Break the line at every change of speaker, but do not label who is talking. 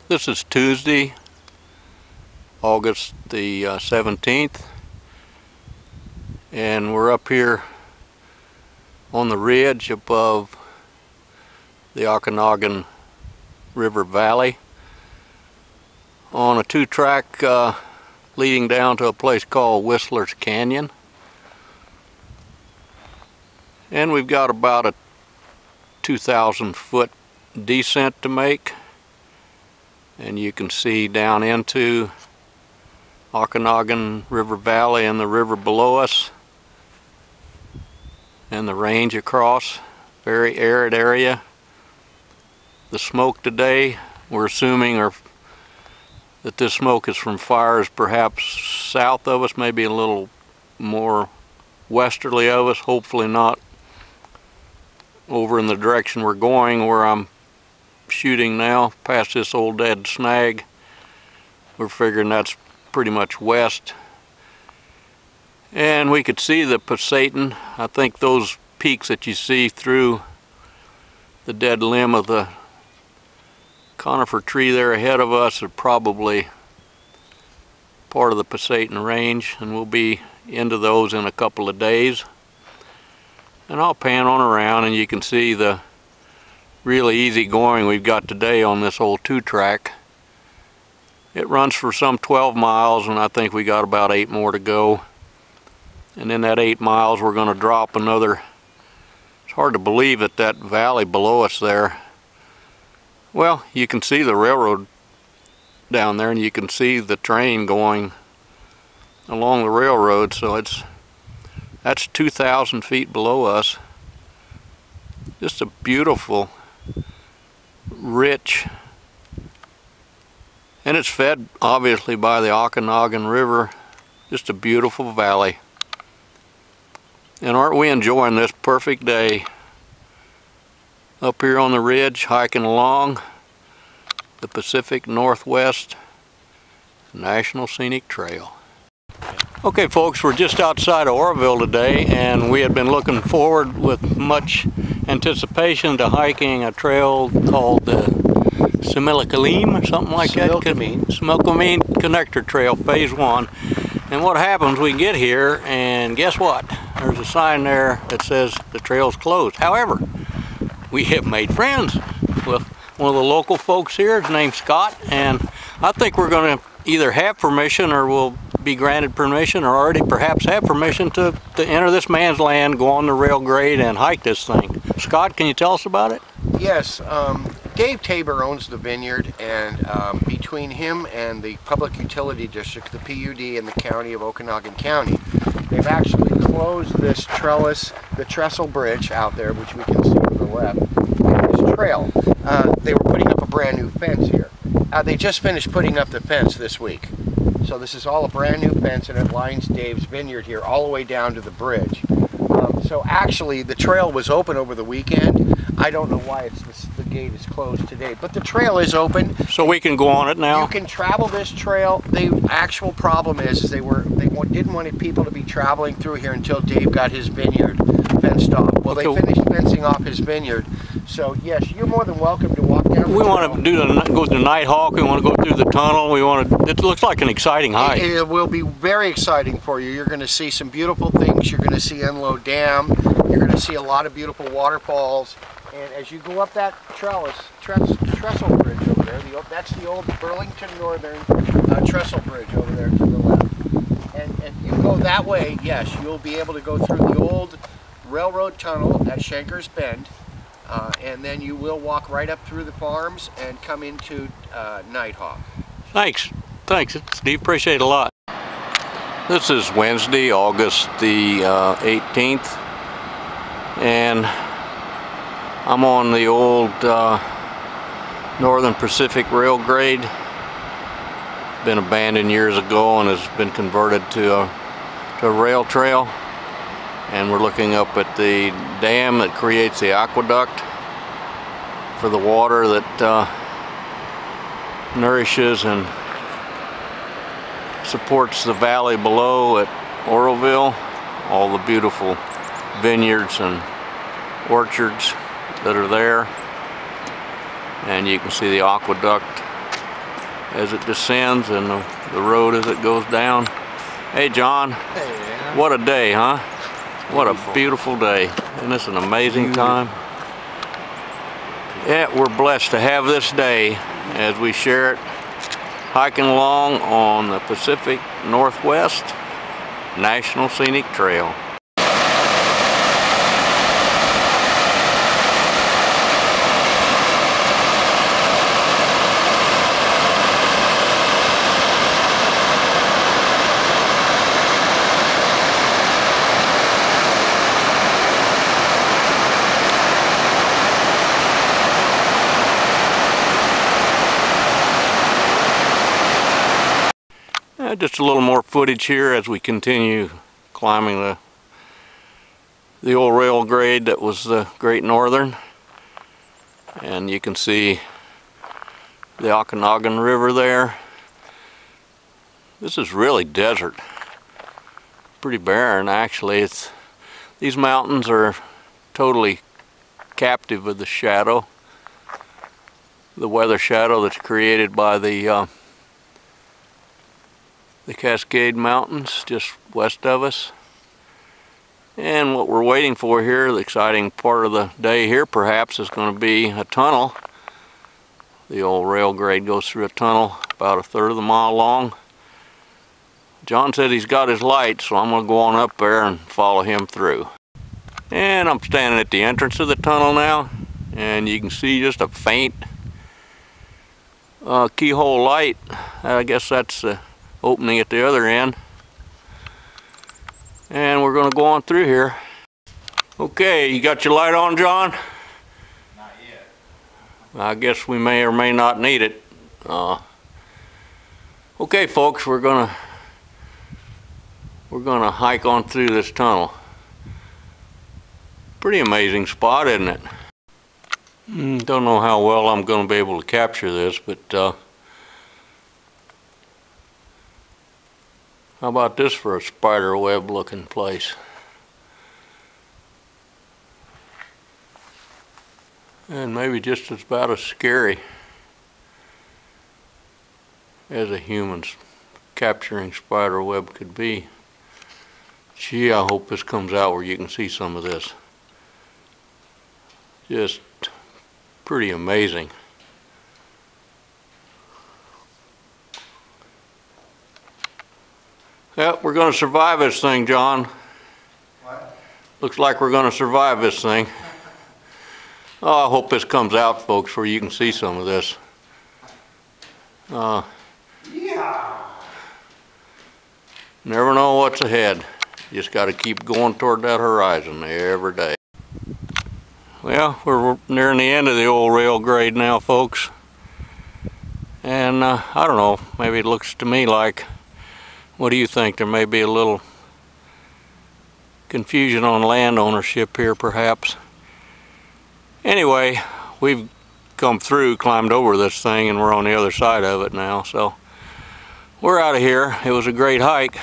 This is Tuesday, August the 17th, and we're up here on the ridge above the Okanogan River Valley on a two-track leading down to a place called Whistler's Canyon. And we've got about a 2,000 foot descent to make, and you can see down into Okanogan River Valley and the river below us and the range across. Very arid area. The smoke today, we're assuming that this smoke is from fires perhaps south of us, maybe a little more westerly of us, hopefully not over in the direction we're going, where I'm shooting now, past this old dead snag. We're figuring that's pretty much west. And we could see the Pasayten. I think those peaks that you see through the dead limb of the conifer tree there ahead of us are probably part of the Pasayten range, and we'll be into those in a couple of days. And I'll pan on around and you can see the really easy going we've got today on this old two-track. It runs for some 12 miles, and I think we got about 8 more to go. And in that 8 miles we're going to drop another. It's hard to believe that valley below us there, well, you can see the railroad down there, and you can see the train going along the railroad, so that's 2,000 feet below us. Just a beautiful, rich, and it's fed obviously by the Okanogan River. Just a beautiful valley. And aren't we enjoying this perfect day up here on the ridge, hiking along the Pacific Northwest National Scenic Trail. Okay folks, we're just outside of Oroville today, and we had been looking forward with much anticipation to hiking a trail called the Similkameen or something like that. Similkameen Connector Trail, Phase 1. And what happens, we get here and guess what? There's a sign there that says the trail's closed. However, we have made friends with one of the local folks here. His name's Scott, and I think we're going to either have permission or we'll be granted permission, or already perhaps have permission to enter this man's land, go on the rail grade and hike this thing. Scott, can you tell us about it?
Yes, Dave Tabor owns the vineyard, and between him and the Public Utility District, the PUD, and the County of Okanogan County, they've actually closed this trellis, the trestle bridge out there, which we can see to the left, and this trail. They were putting up a brand new fence here. They just finished putting up the fence this week. So this is all a brand new fence, and it lines Dave's vineyard here all the way down to the bridge. So actually the trail was open over the weekend. I don't know why the gate is closed today, but the trail is open.
So we can go on it now?
You can travel this trail. The actual problem is they didn't want people to be traveling through here until Dave got his vineyard fenced off. Well, okay. They finished fencing off his vineyard. So yes, you're more than welcome to walk down.
We want to go to Nighthawk. We want to go through the tunnel. It looks like an exciting hike.
It will be very exciting for you. You're going to see some beautiful things. You're going to see Enloe Dam. You're going to see a lot of beautiful waterfalls. And as you go up that trestle bridge over there, that's the old Burlington Northern trestle bridge over there to the left. And you go that way, yes, you'll be able to go through the old railroad tunnel at Shanker's Bend. And then you will walk right up through the farms and come into Nighthawk.
Thanks, Steve, appreciate it a lot. This is Wednesday, August the 18th, and I'm on the old Northern Pacific rail grade. Been abandoned years ago and has been converted to a rail trail. And we're looking up at the dam that creates the aqueduct for the water that nourishes and supports the valley below at Oroville. All the beautiful vineyards and orchards that are there, and you can see the aqueduct as it descends and the road as it goes down. Hey John,
Hey.
what a day, huh? What a beautiful day. Isn't this an amazing time? Yeah, we're blessed to have this day as we share it hiking along on the Pacific Northwest National Scenic Trail. Just a little more footage here as we continue climbing the old rail grade that was the Great Northern, and you can see the Okanogan River there. This is really desert, pretty barren actually. These mountains are totally captive of the shadow, the weather shadow that's created by the Cascade Mountains just west of us. And what we're waiting for here, the exciting part of the day here perhaps, is going to be a tunnel. The old rail grade goes through a tunnel about 1/3 of the mile long. John said he's got his light, so I'm going to go on up there and follow him through. And I'm standing at the entrance of the tunnel now, and you can see just a faint keyhole light. I guess that's the opening at the other end, and we're going to go on through here. Okay, you got your light on, John?
Not yet.
I guess we may or may not need it. Okay folks, we're gonna hike on through this tunnel. Pretty amazing spot, isn't it? Don't know how well I'm going to be able to capture this, but how about this for a spider web looking place? And maybe just about as scary as a human's capturing spider web could be. Gee, I hope this comes out where you can see some of this. Just pretty amazing. Yep, we're going to survive this thing, John.
What?
Looks like we're going to survive this thing. Oh, I hope this comes out, folks, where you can see some of this.
Yeah.
Never know what's ahead. Just got to keep going toward that horizon every day. Well, we're nearing the end of the old rail grade now, folks. And I don't know, maybe it looks to me like, what do you think? There may be a little confusion on land ownership here, perhaps. Anyway, we've come through, climbed over this thing, and we're on the other side of it now. So we're out of here. It was a great hike.